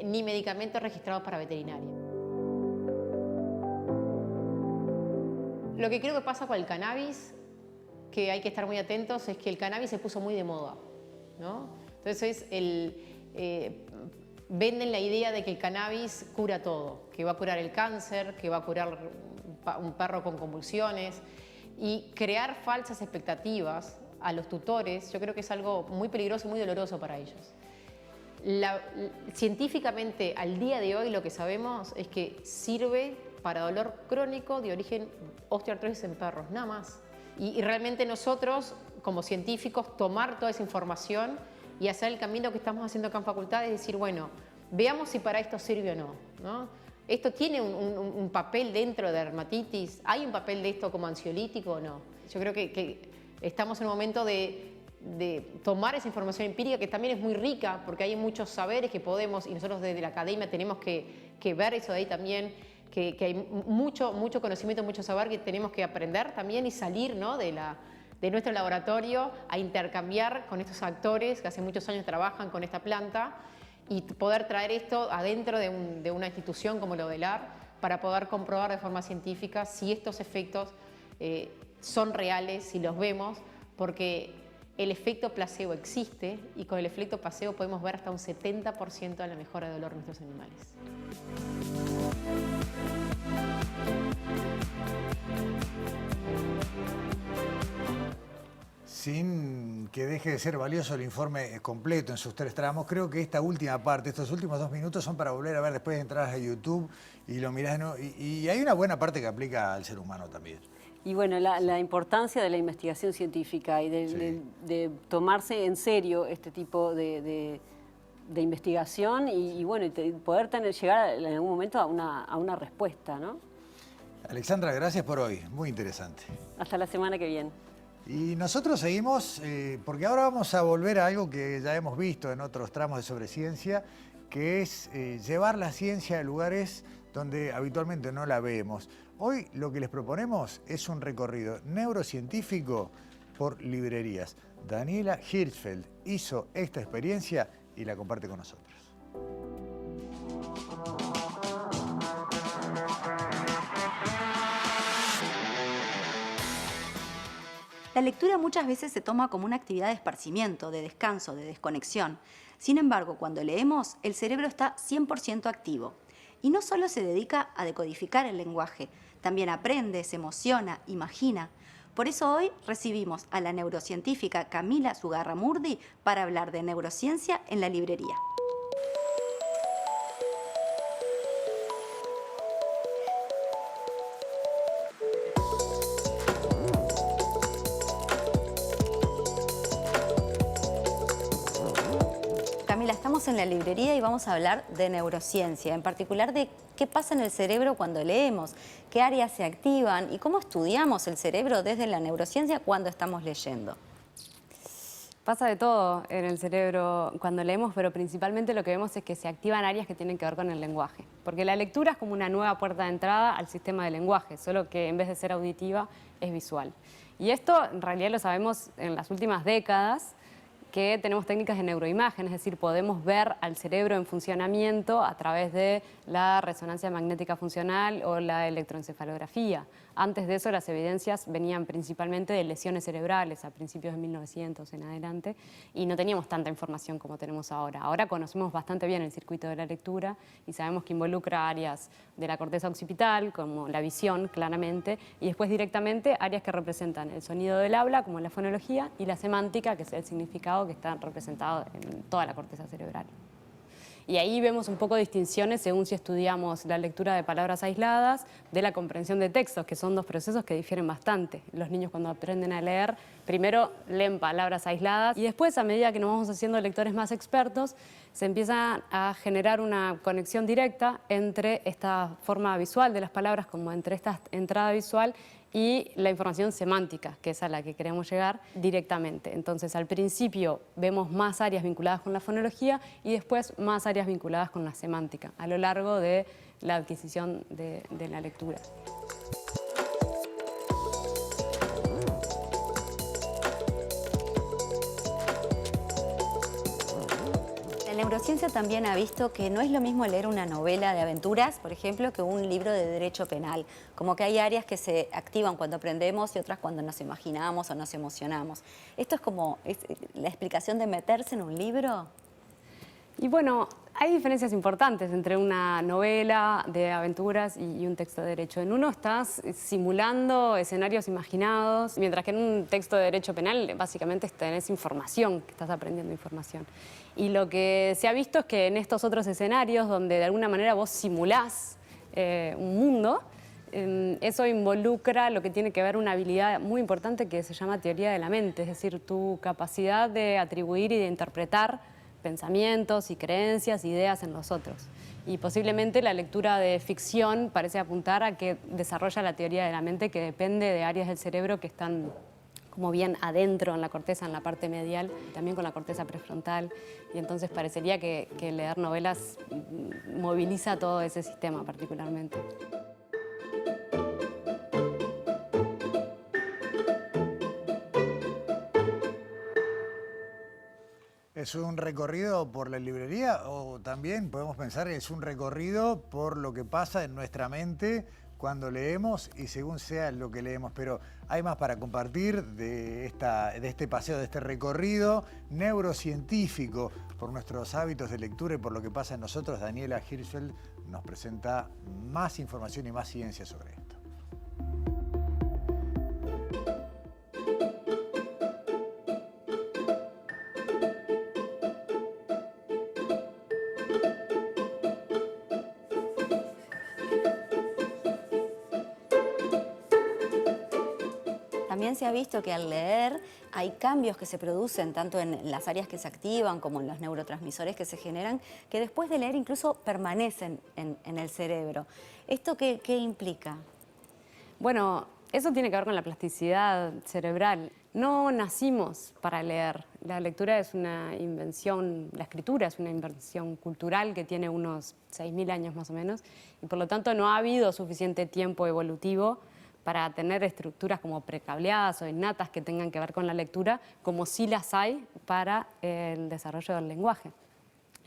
ni medicamento registrado para veterinaria. Lo que creo que pasa con el cannabis, que hay que estar muy atentos, es que el cannabis se puso muy de moda, ¿no? Entonces, venden la idea de que el cannabis cura todo, que va a curar el cáncer, que va a curar un perro con convulsiones, y crear falsas expectativas a los tutores, yo creo que es algo muy peligroso y muy doloroso para ellos. Científicamente, al día de hoy, lo que sabemos es que sirve para dolor crónico de origen osteoartrosis en perros, nada más. Y realmente nosotros, como científicos, tomar toda esa información y hacer el camino que estamos haciendo acá en facultad, es decir, bueno, veamos si para esto sirve o no, ¿no? ¿Esto tiene un papel dentro de dermatitis? ¿Hay un papel de esto como ansiolítico o no? Yo creo que estamos en un momento de tomar esa información empírica, que también es muy rica, porque hay muchos saberes que podemos, y nosotros desde la academia tenemos que ver eso de ahí también, que hay mucho conocimiento, mucho saber que tenemos que aprender también y salir, ¿no?, de nuestro laboratorio a intercambiar con estos actores que hace muchos años trabajan con esta planta y poder traer esto adentro de una institución como lo del AR para poder comprobar de forma científica si estos efectos son reales, si los vemos, porque el efecto placebo existe y con el efecto placebo podemos ver hasta un 70% de la mejora de dolor en nuestros animales. Sin que deje de ser valioso el informe completo en sus 3 tramos, creo que esta última parte, estos últimos 2 minutos son para volver a ver después de entrar a YouTube y lo mirás, ¿no? Y hay una buena parte que aplica al ser humano también. Y bueno, la importancia de la investigación científica y de tomarse en serio este tipo de investigación y bueno, poder llegar en algún momento a una respuesta, ¿no? Alexandra, gracias por hoy, muy interesante. Hasta la semana que viene. Y nosotros seguimos, porque ahora vamos a volver a algo que ya hemos visto en otros tramos de Sobre Ciencia, que es llevar la ciencia a lugares donde habitualmente no la vemos. Hoy lo que les proponemos es un recorrido neurocientífico por librerías. Daniela Hirschfeld hizo esta experiencia y la comparte con nosotros. lectura muchas veces se toma como una actividad de esparcimiento, de descanso, de desconexión. Sin embargo, cuando leemos, el cerebro está 100% activo. Y no solo se dedica a decodificar el lenguaje, también aprende, se emociona, imagina. Por eso hoy recibimos a la neurocientífica Camila Zugarramurdi para hablar de neurociencia en la librería. Camila, estamos en la librería y vamos a hablar de neurociencia, en particular de qué pasa en el cerebro cuando leemos, qué áreas se activan y cómo estudiamos el cerebro desde la neurociencia cuando estamos leyendo. Pasa de todo en el cerebro cuando leemos, pero principalmente lo que vemos es que se activan áreas que tienen que ver con el lenguaje. Porque la lectura es como una nueva puerta de entrada al sistema de lenguaje, solo que en vez de ser auditiva es visual. Y esto en realidad lo sabemos en las últimas décadas, que tenemos técnicas de neuroimagen, es decir, podemos ver al cerebro en funcionamiento a través de la resonancia magnética funcional o la electroencefalografía. Antes de eso las evidencias venían principalmente de lesiones cerebrales a principios de 1900 en adelante y no teníamos tanta información como tenemos ahora. Ahora conocemos bastante bien el circuito de la lectura y sabemos que involucra áreas de la corteza occipital, como la visión claramente, y después directamente áreas que representan el sonido del habla, como la fonología, y la semántica, que es el significado que está representado en toda la corteza cerebral. Y ahí vemos un poco de distinciones según si estudiamos la lectura de palabras aisladas de la comprensión de textos, que son dos procesos que difieren bastante. Los niños cuando aprenden a leer, primero leen palabras aisladas y después, a medida que nos vamos haciendo lectores más expertos, se empieza a generar una conexión directa entre esta forma visual de las palabras, como entre esta entrada visual y la información semántica, que es a la que queremos llegar directamente. Entonces, al principio vemos más áreas vinculadas con la fonología y después más áreas vinculadas con la semántica, a lo largo de la adquisición de la lectura. La neurociencia también ha visto que no es lo mismo leer una novela de aventuras, por ejemplo, que un libro de derecho penal. Como que hay áreas que se activan cuando aprendemos y otras cuando nos imaginamos o nos emocionamos. ¿Esto es como la explicación de meterse en un libro? Y bueno, hay diferencias importantes entre una novela de aventuras y un texto de derecho. En uno estás simulando escenarios imaginados, mientras que en un texto de derecho penal básicamente tenés información, que estás aprendiendo información. Y lo que se ha visto es que en estos otros escenarios, donde de alguna manera vos simulás un mundo, eso involucra lo que tiene que ver una habilidad muy importante que se llama teoría de la mente, es decir, tu capacidad de atribuir y de interpretar pensamientos y creencias, ideas en los otros. Y posiblemente la lectura de ficción parece apuntar a que desarrolla la teoría de la mente, que depende de áreas del cerebro que están como bien adentro en la corteza, en la parte medial, también con la corteza prefrontal. Y entonces parecería que leer novelas moviliza todo ese sistema particularmente. ¿Es un recorrido por la librería o también podemos pensar que es un recorrido por lo que pasa en nuestra mente cuando leemos y según sea lo que leemos? Pero hay más para compartir de este paseo, de este recorrido neurocientífico por nuestros hábitos de lectura y por lo que pasa en nosotros. Daniela Hirschfeld nos presenta más información y más ciencia sobre esto. También se ha visto que al leer hay cambios que se producen tanto en las áreas que se activan como en los neurotransmisores que se generan, que después de leer incluso permanecen en el cerebro. ¿Esto qué implica? Bueno, eso tiene que ver con la plasticidad cerebral. No nacimos para leer. La lectura es una invención, la escritura es una invención cultural que tiene unos 6.000 años más o menos, y por lo tanto no ha habido suficiente tiempo evolutivo para tener estructuras como precableadas o innatas que tengan que ver con la lectura, como sí las hay para el desarrollo del lenguaje.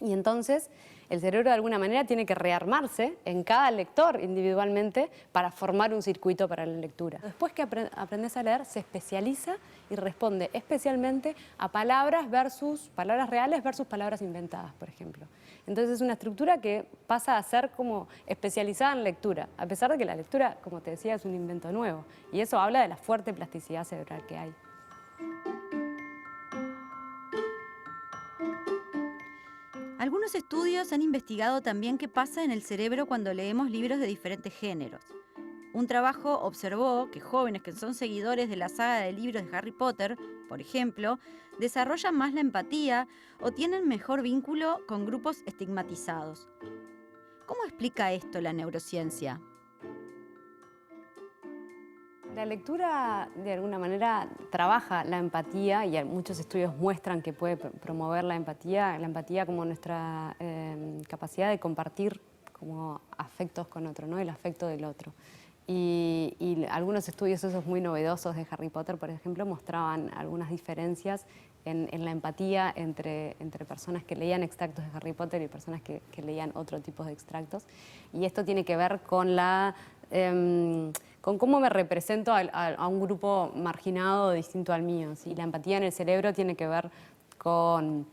Y entonces el cerebro de alguna manera tiene que rearmarse en cada lector individualmente para formar un circuito para la lectura. Después que aprendes a leer, se especializa y responde especialmente a palabras reales versus palabras inventadas, por ejemplo. Entonces es una estructura que pasa a ser como especializada en lectura, a pesar de que la lectura, como te decía, es un invento nuevo. Y eso habla de la fuerte plasticidad cerebral que hay. Algunos estudios han investigado también qué pasa en el cerebro cuando leemos libros de diferentes géneros. Un trabajo observó que jóvenes que son seguidores de la saga de libros de Harry Potter, por ejemplo, desarrollan más la empatía o tienen mejor vínculo con grupos estigmatizados. ¿Cómo explica esto la neurociencia? La lectura, de alguna manera, trabaja la empatía y muchos estudios muestran que puede promover la empatía como nuestra capacidad de compartir como afectos con otro, ¿no? El afecto del otro. Y algunos estudios esos muy novedosos de Harry Potter, por ejemplo, mostraban algunas diferencias en la empatía entre personas que leían extractos de Harry Potter y personas que leían otro tipo de extractos. Y esto tiene que ver con con cómo me represento a un grupo marginado distinto al mío, ¿sí? La empatía en el cerebro tiene que ver con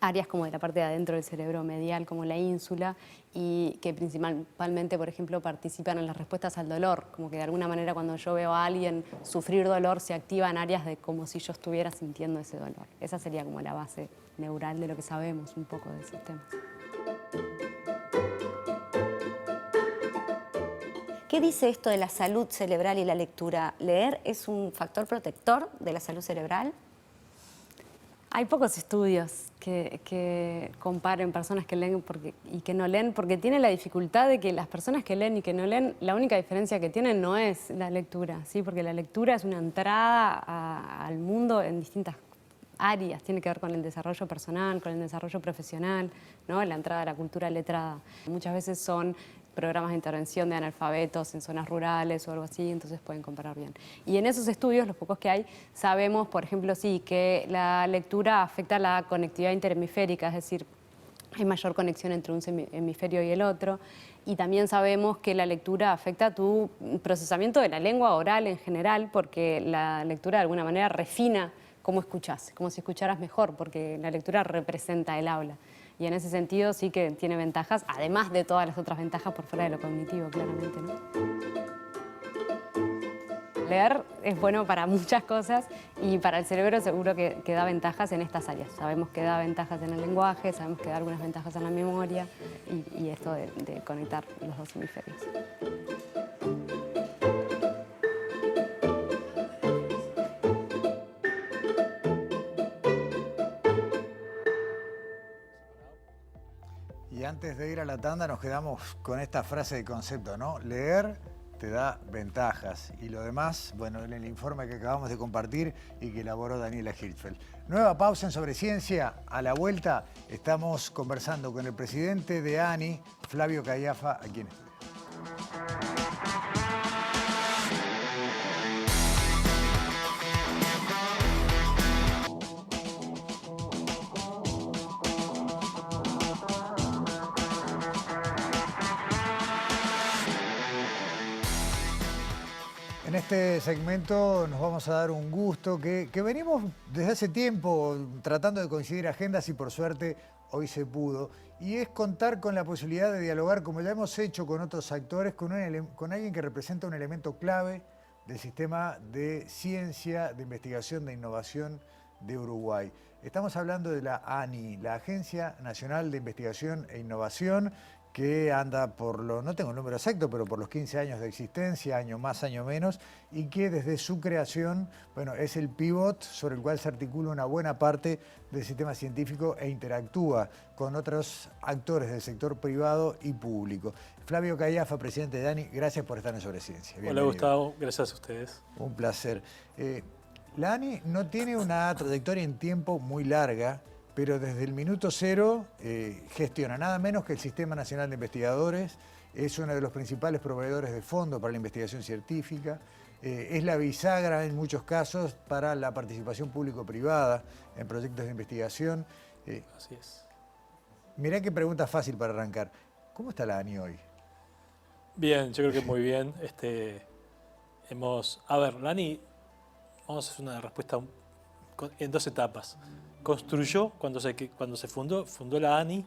áreas como de la parte de adentro del cerebro medial, como la ínsula, y que principalmente, por ejemplo, participan en las respuestas al dolor, como que de alguna manera cuando yo veo a alguien sufrir dolor se activan áreas de como si yo estuviera sintiendo ese dolor. Esa sería como la base neural de lo que sabemos un poco del sistema. ¿Qué dice esto de la salud cerebral y la lectura? ¿Leer es un factor protector de la salud cerebral? Hay pocos estudios que comparen personas que leen y que no leen, porque tiene la dificultad de que las personas que leen y que no leen, la única diferencia que tienen no es la lectura, ¿sí? Porque la lectura es una entrada al mundo en distintas áreas, tiene que ver con el desarrollo personal, con el desarrollo profesional, ¿no? La entrada a la cultura letrada. Muchas veces son programas de intervención de analfabetos en zonas rurales o algo así, entonces pueden comparar bien. Y en esos estudios, los pocos que hay, sabemos, por ejemplo, sí, que la lectura afecta la conectividad interhemisférica, es decir, hay mayor conexión entre un hemisferio y el otro, y también sabemos que la lectura afecta tu procesamiento de la lengua oral en general, porque la lectura de alguna manera refina cómo escuchás, como si escucharas mejor, porque la lectura representa el habla. Y en ese sentido sí que tiene ventajas, además de todas las otras ventajas por fuera de lo cognitivo, claramente, ¿no? Leer es bueno para muchas cosas y para el cerebro seguro que da ventajas en estas áreas. Sabemos que da ventajas en el lenguaje, sabemos que da algunas ventajas en la memoria y esto de conectar los dos hemisferios. Y antes de ir a la tanda nos quedamos con esta frase de concepto, ¿no? Leer te da ventajas y lo demás, bueno, en el informe que acabamos de compartir y que elaboró Daniela Hirschfeld. Nueva pausa en Sobre Ciencia. A la vuelta estamos conversando con el presidente de ANI, Flavio Caiafa, aquí en estudio. En este segmento nos vamos a dar un gusto que venimos desde hace tiempo tratando de coincidir agendas y por suerte hoy se pudo. Y es contar con la posibilidad de dialogar, como ya hemos hecho con otros actores, con alguien que representa un elemento clave del sistema de ciencia, de investigación, de innovación de Uruguay. Estamos hablando de la ANI, la Agencia Nacional de Investigación e Innovación, que anda por no tengo el número exacto, pero por los 15 años de existencia, año más, año menos, y que desde su creación, bueno, es el pivot sobre el cual se articula una buena parte del sistema científico e interactúa con otros actores del sector privado y público. Flavio Caiafa, presidente de ANI, gracias por estar en Sobre Ciencia. Hola Gustavo, gracias a ustedes. Un placer. La ANI no tiene una trayectoria en tiempo muy larga, pero desde el minuto cero gestiona nada menos que el Sistema Nacional de Investigadores, es uno de los principales proveedores de fondos para la investigación científica, es la bisagra en muchos casos para la participación público-privada en proyectos de investigación. Así es. Mirá qué pregunta fácil para arrancar. ¿Cómo está la ANI hoy? Bien, yo creo que muy bien. A ver, la ANI, vamos a hacer una respuesta en dos etapas. Construyó, cuando se fundó la ANI,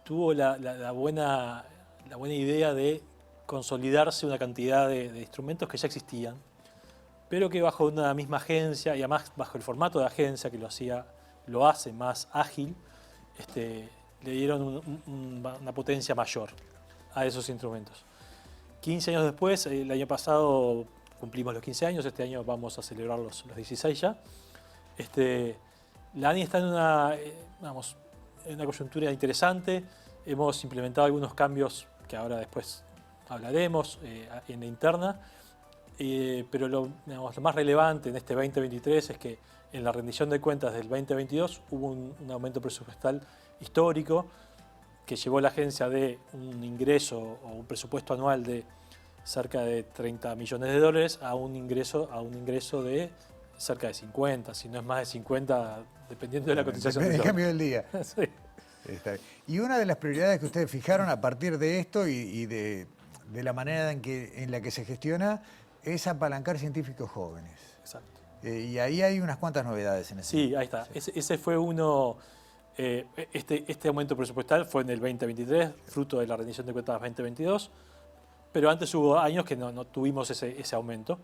tuvo la buena idea de consolidarse una cantidad de instrumentos que ya existían, pero que bajo una misma agencia, y además bajo el formato de agencia que lo hace más ágil, le dieron una potencia mayor a esos instrumentos. 15 años después, el año pasado cumplimos los 15 años, este año vamos a celebrar los 16 ya. La ANI está en una coyuntura interesante. Hemos implementado algunos cambios que ahora después hablaremos en la interna, pero lo más relevante en este 2023 es que en la rendición de cuentas del 2022 hubo un aumento presupuestal histórico que llevó a la agencia de un ingreso o un presupuesto anual de cerca de 30 millones de dólares a un ingreso de cerca de 50, si no es más de 50, dependiendo de la cotización. Depende del cambio del día. Sí. Está bien. Y una de las prioridades que ustedes fijaron a partir de esto y de la manera en la que se gestiona es apalancar científicos jóvenes. Exacto. Y ahí hay unas cuantas novedades en ese. Sí, ahí está. Sí. Ese fue uno. Este aumento presupuestal fue en el 2023, fruto de la rendición de cuentas 2022, pero antes hubo años que no tuvimos ese aumento.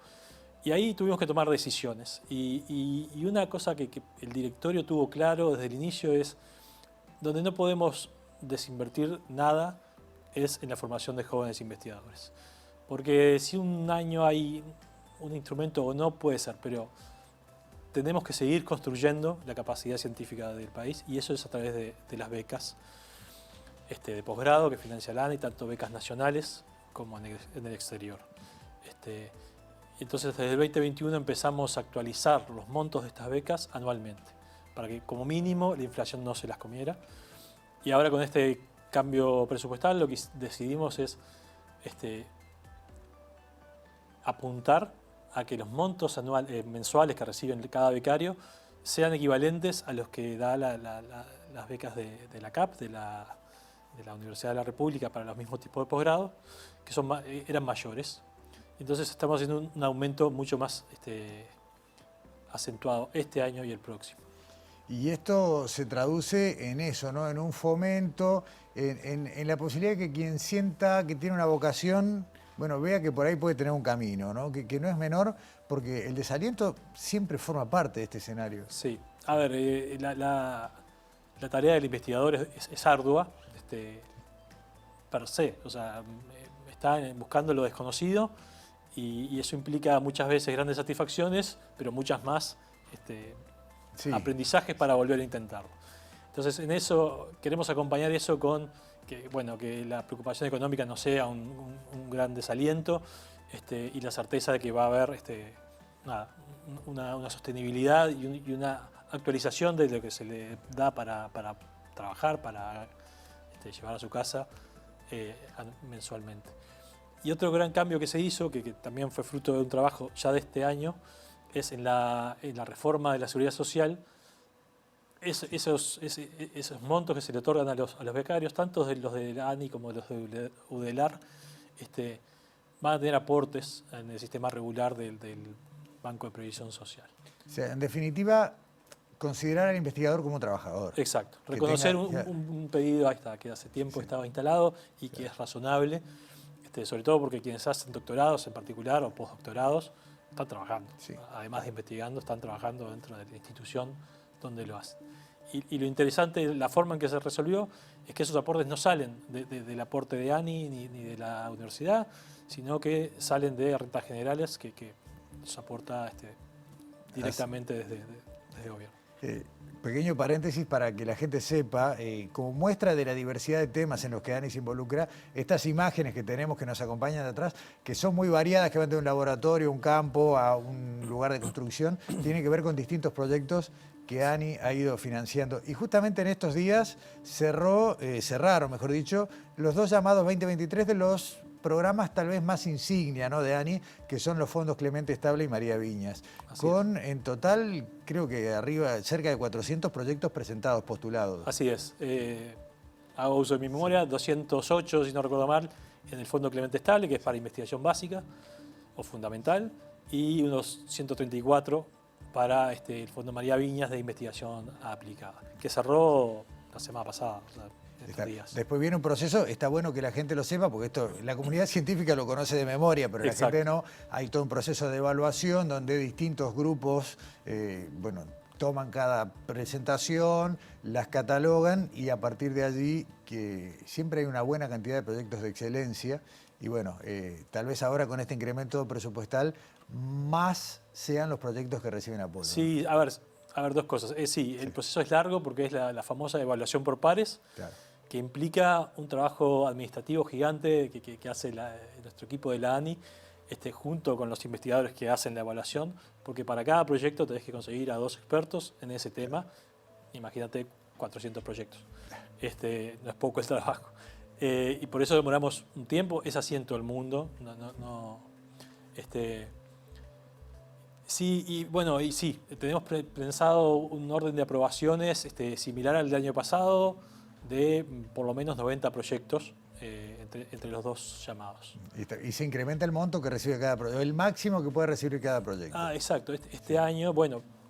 Y ahí tuvimos que tomar decisiones. Y una cosa que el directorio tuvo claro desde el inicio es, donde no podemos desinvertir nada es en la formación de jóvenes investigadores. Porque si un año hay un instrumento o no, puede ser, pero tenemos que seguir construyendo la capacidad científica del país, y eso es a través de las becas de posgrado que financia la ANI, tanto becas nacionales como en el exterior. Entonces desde el 2021 empezamos a actualizar los montos de estas becas anualmente, para que como mínimo la inflación no se las comiera. Y ahora con este cambio presupuestal lo que decidimos es apuntar a que los montos mensuales que reciben cada becario sean equivalentes a los que da las becas de la CAP, de la Universidad de la República, para los mismos tipos de posgrado, que eran mayores. Entonces estamos haciendo un aumento mucho más acentuado este año y el próximo. Y esto se traduce en eso, ¿no? En un fomento, en la posibilidad de que quien sienta que tiene una vocación, bueno, vea que por ahí puede tener un camino, ¿no? Que no es menor, porque el desaliento siempre forma parte de este escenario. Sí. A ver, la tarea del investigador es ardua, per se. O sea, está buscando lo desconocido y eso implica muchas veces grandes satisfacciones, pero muchas más aprendizajes para volver a intentarlo. Entonces, en eso queremos acompañar eso con que la preocupación económica no sea un gran desaliento, y la certeza de que va a haber una sostenibilidad y una actualización de lo que se le da para trabajar, para llevar a su casa mensualmente. Y otro gran cambio que se hizo, que también fue fruto de un trabajo ya de este año, es en la reforma de la seguridad social. Esos montos que se le otorgan a los becarios, tanto de los de la ANI como de los de UDELAR, van a tener aportes en el sistema regular del Banco de Previsión Social. O sea, en definitiva, considerar al investigador como trabajador. Exacto. Reconocer un pedido que hace tiempo estaba instalado y que es razonable, sobre todo porque quienes hacen doctorados en particular o postdoctorados están trabajando. Sí. Además de investigando, están trabajando dentro de la institución donde lo hacen. Y lo interesante, la forma en que se resolvió, es que esos aportes no salen del aporte de ANI ni de la universidad, sino que salen de rentas generales que nos aporta directamente desde el gobierno. Pequeño paréntesis para que la gente sepa, como muestra de la diversidad de temas en los que ANI se involucra, estas imágenes que tenemos que nos acompañan de atrás, que son muy variadas, que van de un laboratorio, un campo, a un lugar de construcción, tienen que ver con distintos proyectos que ANI ha ido financiando. Y justamente en estos días cerraron, mejor dicho, los dos llamados 2023 de los programas tal vez más insignia, ¿no?, de ANI, que son los fondos Clemente Estable y María Viñas. En total, creo que cerca de 400 proyectos presentados, postulados. Así es. Hago uso de mi memoria, 208, si no recuerdo mal, en el Fondo Clemente Estable, que es para investigación básica o fundamental, y unos 134 para el Fondo María Viñas de investigación aplicada, que cerró la semana pasada, o sea, en estos días. Después viene un proceso, está bueno que la gente lo sepa, porque la comunidad científica lo conoce de memoria, pero la gente no. Hay todo un proceso de evaluación donde distintos grupos, toman cada presentación, las catalogan y a partir de allí que siempre hay una buena cantidad de proyectos de excelencia y tal vez ahora con este incremento presupuestal más sean los proyectos que reciben apoyo. Sí, a ver, dos cosas. Sí, el proceso es largo porque es la famosa evaluación por pares, claro, que implica un trabajo administrativo gigante que hace nuestro equipo de la ANI, junto con los investigadores que hacen la evaluación, porque para cada proyecto tenés que conseguir a 2 expertos en ese tema. Imagínate 400 proyectos. No es poco el trabajo. Y por eso demoramos un tiempo. Es así en todo el mundo. Sí, sí, tenemos pensado un orden de aprobaciones similar al del año pasado, de por lo menos 90 proyectos entre los dos llamados. Y se incrementa el monto que recibe cada proyecto, el máximo que puede recibir cada proyecto. Exacto. Este año,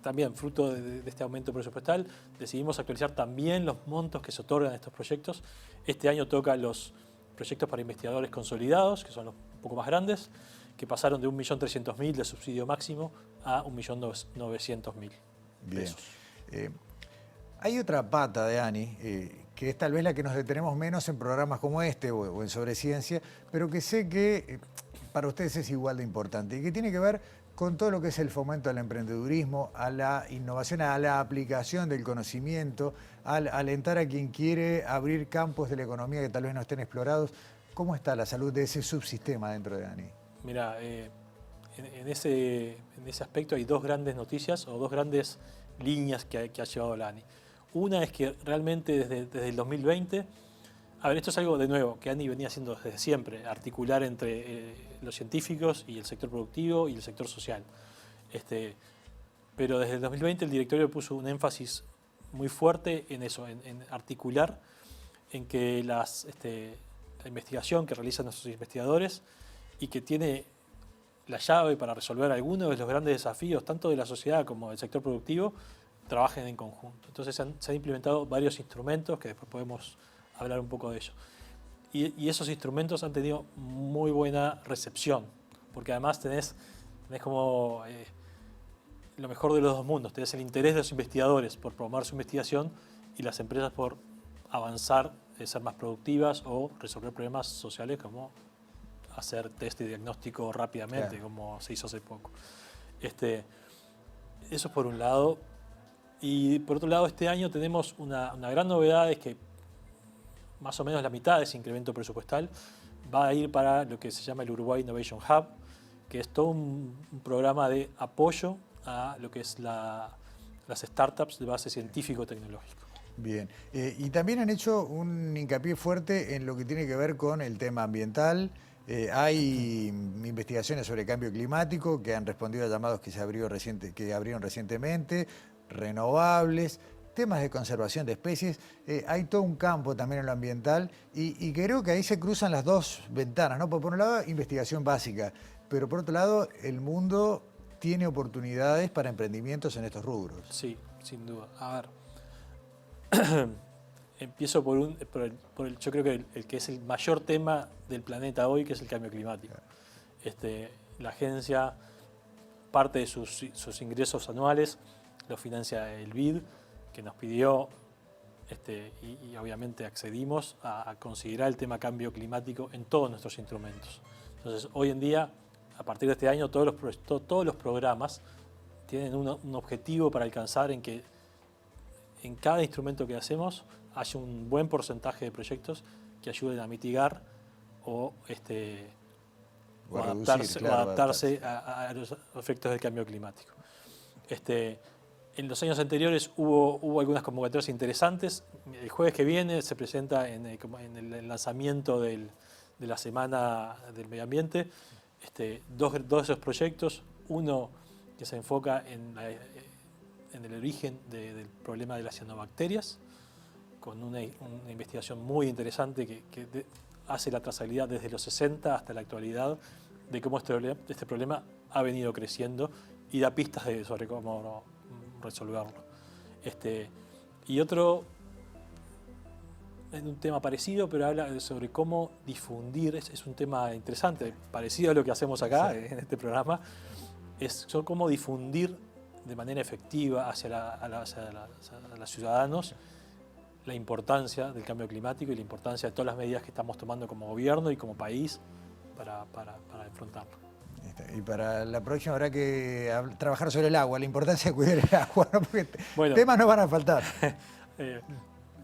también fruto de este aumento presupuestal, decidimos actualizar también los montos que se otorgan a estos proyectos. Este año toca los proyectos para investigadores consolidados, que son los un poco más grandes, que pasaron de 1.300.000 de subsidio máximo a 1.900.000 pesos. Hay otra pata de ANI, que es tal vez la que nos detenemos menos en programas como este o en Sobre Ciencia, pero que sé que para ustedes es igual de importante y que tiene que ver con todo lo que es el fomento al emprendedurismo, a la innovación, a la aplicación del conocimiento, al alentar a quien quiere abrir campos de la economía que tal vez no estén explorados. ¿Cómo está la salud de ese subsistema dentro de ANI? Mira, en ese aspecto hay dos grandes noticias o dos grandes líneas que ha llevado la ANI. Una es que realmente desde el 2020, esto es algo de nuevo que ANI venía haciendo desde siempre, articular entre los científicos y el sector productivo y el sector social. Pero desde el 2020 el directorio puso un énfasis muy fuerte en eso, en articular, en que la investigación que realizan nuestros investigadores y que tiene la llave para resolver algunos de los grandes desafíos, tanto de la sociedad como del sector productivo, trabajen en conjunto. Entonces se han implementado varios instrumentos, que después podemos hablar un poco de ellos. Y esos instrumentos han tenido muy buena recepción, porque además tenés como lo mejor de los dos mundos. Tenés el interés de los investigadores por promover su investigación y las empresas por avanzar, ser más productivas o resolver problemas sociales como hacer test de diagnóstico rápidamente, claro, como se hizo hace poco. Eso es por un lado. Y por otro lado, este año tenemos una gran novedad, es que más o menos la mitad de ese incremento presupuestal va a ir para lo que se llama el Uruguay Innovation Hub, que es todo un programa de apoyo a lo que es las startups de base científico-tecnológico. Bien, y también han hecho un hincapié fuerte en lo que tiene que ver con el tema ambiental. Hay investigaciones sobre cambio climático que han respondido a llamados que abrieron recientemente, renovables, temas de conservación de especies. Hay todo un campo también en lo ambiental y creo que ahí se cruzan las dos ventanas, ¿no? Por un lado, investigación básica, pero por otro lado, el mundo tiene oportunidades para emprendimientos en estos rubros. Sí, sin duda. A ver, empiezo yo creo que el que es el mayor tema del planeta hoy, que es el cambio climático. La agencia, parte de sus ingresos anuales, lo financia el BID, que nos pidió, y obviamente accedimos a considerar el tema cambio climático en todos nuestros instrumentos. Entonces, hoy en día, a partir de este año, todos los programas tienen un objetivo para alcanzar en que en cada instrumento que hacemos haya un buen porcentaje de proyectos que ayuden a mitigar o adaptarse a los efectos del cambio climático. En los años anteriores hubo algunas convocatorias interesantes. El jueves que viene se presenta en el lanzamiento del de la Semana del Medio Ambiente, dos de esos proyectos, uno que se enfoca en el origen del problema de las cianobacterias, con una investigación muy interesante que hace la trazabilidad desde los 60 hasta la actualidad de cómo este problema ha venido creciendo y da pistas sobre cómo resolverlo. Y otro, en un tema parecido, pero habla sobre cómo difundir, es un tema interesante, parecido a lo que hacemos acá, sí, en este programa, son cómo difundir de manera efectiva hacia los ciudadanos la importancia del cambio climático y la importancia de todas las medidas que estamos tomando como gobierno y como país para enfrentarlo. Y para la próxima habrá que trabajar sobre el agua, la importancia de cuidar el agua, ¿no? Porque temas no van a faltar.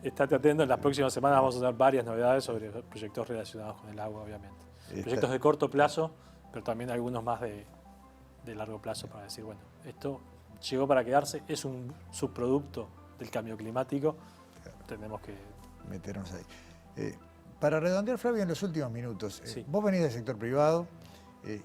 Estate atento, en las próximas semanas vamos a tener varias novedades sobre proyectos relacionados con el agua, obviamente. Proyectos de corto plazo, pero también algunos más de largo plazo para decir, bueno, esto llegó para quedarse, es un subproducto del cambio climático, tenemos que meternos ahí. Para redondear, Flavio, en los últimos minutos, sí, vos venís del sector privado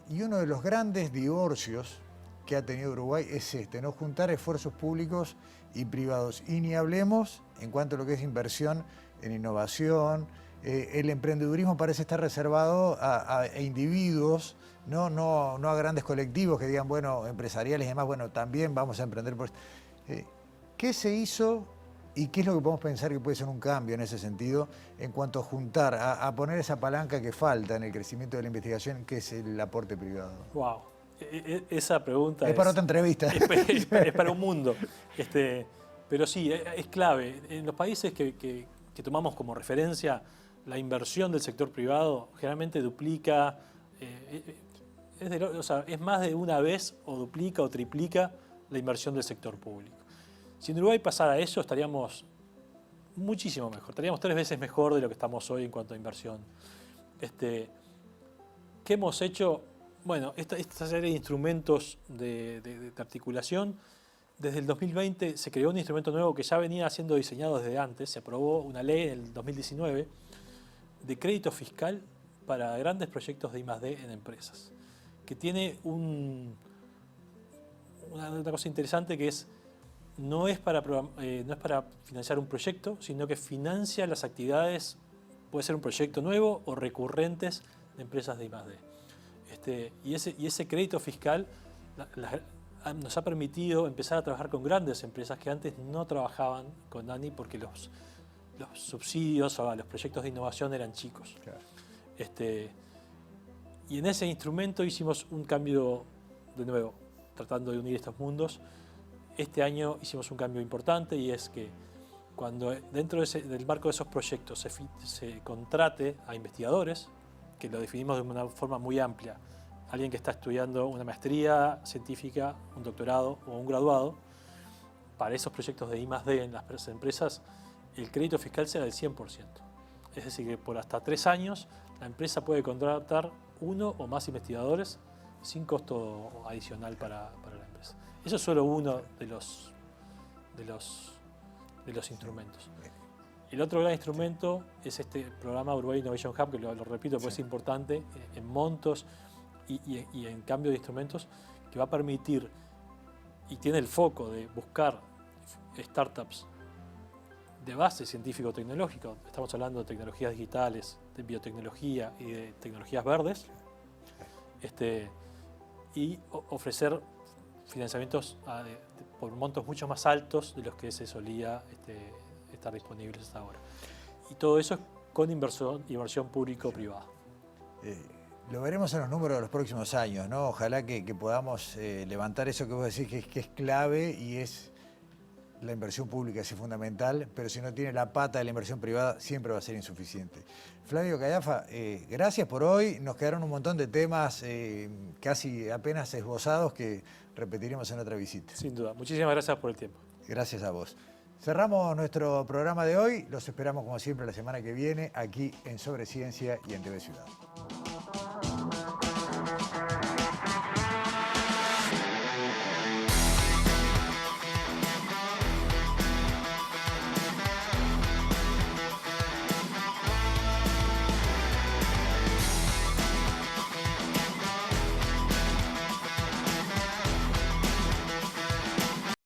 y uno de los grandes divorcios que ha tenido Uruguay es ¿no? Juntar esfuerzos públicos y privados. Y ni hablemos en cuanto a lo que es inversión en innovación. El emprendedurismo parece estar reservado a individuos, no a grandes colectivos que digan, bueno, empresariales y demás, bueno, también vamos a emprender por esto. ¿Qué se hizo y qué es lo que podemos pensar que puede ser un cambio en ese sentido en cuanto a juntar, a poner esa palanca que falta en el crecimiento de la investigación, que es el aporte privado? Wow. Esa pregunta es para otra entrevista. Es para un mundo. Pero sí, es clave. En los países que tomamos como referencia, la inversión del sector privado generalmente duplica, es más de una vez o duplica o triplica la inversión del sector público. Si en Uruguay pasara eso, estaríamos muchísimo mejor, estaríamos 3 veces mejor de lo que estamos hoy en cuanto a inversión. ¿Qué hemos hecho? Bueno, esta serie de instrumentos de articulación, desde el 2020 se creó un instrumento nuevo que ya venía siendo diseñado desde antes, se aprobó una ley en el 2019 de crédito fiscal para grandes proyectos de I+D en empresas, que tiene una cosa interesante que es, no es para financiar un proyecto, sino que financia las actividades, puede ser un proyecto nuevo o recurrentes de empresas de I+D. Y ese crédito fiscal nos ha permitido empezar a trabajar con grandes empresas que antes no trabajaban con ANI porque los subsidios a los proyectos de innovación eran chicos. Claro. Y en ese instrumento hicimos un cambio, de nuevo, tratando de unir estos mundos. Este año hicimos un cambio importante y es que cuando dentro del marco de esos proyectos se contrate a investigadores, que lo definimos de una forma muy amplia, alguien que está estudiando una maestría científica, un doctorado o un graduado, para esos proyectos de I+D en las empresas, el crédito fiscal será del 100%. Es decir, que por hasta 3 años la empresa puede contratar 1 o más investigadores sin costo adicional para la empresa. Eso es solo uno de los instrumentos. El otro gran instrumento es este programa Uruguay Innovation Hub, que lo repito porque es importante, en montos y en cambio de instrumentos, que va a permitir y tiene el foco de buscar startups de base científico-tecnológico. Estamos hablando de tecnologías digitales, de biotecnología y de tecnologías verdes, y ofrecer financiamientos por montos mucho más altos de los que se solía estar disponibles hasta ahora. Y todo eso con inversión público-privada. Lo veremos en los números de los próximos años, ¿no? Ojalá que podamos levantar eso que vos decís que es clave, y es la inversión pública es fundamental, pero si no tiene la pata de la inversión privada siempre va a ser insuficiente. Flavio Cayafa, gracias por hoy. Nos quedaron un montón de temas casi apenas esbozados que repetiremos en otra visita. Sin duda. Muchísimas gracias por el tiempo. Gracias a vos. Cerramos nuestro programa de hoy. Los esperamos como siempre la semana que viene aquí en Sobre Ciencia y en TV Ciudad.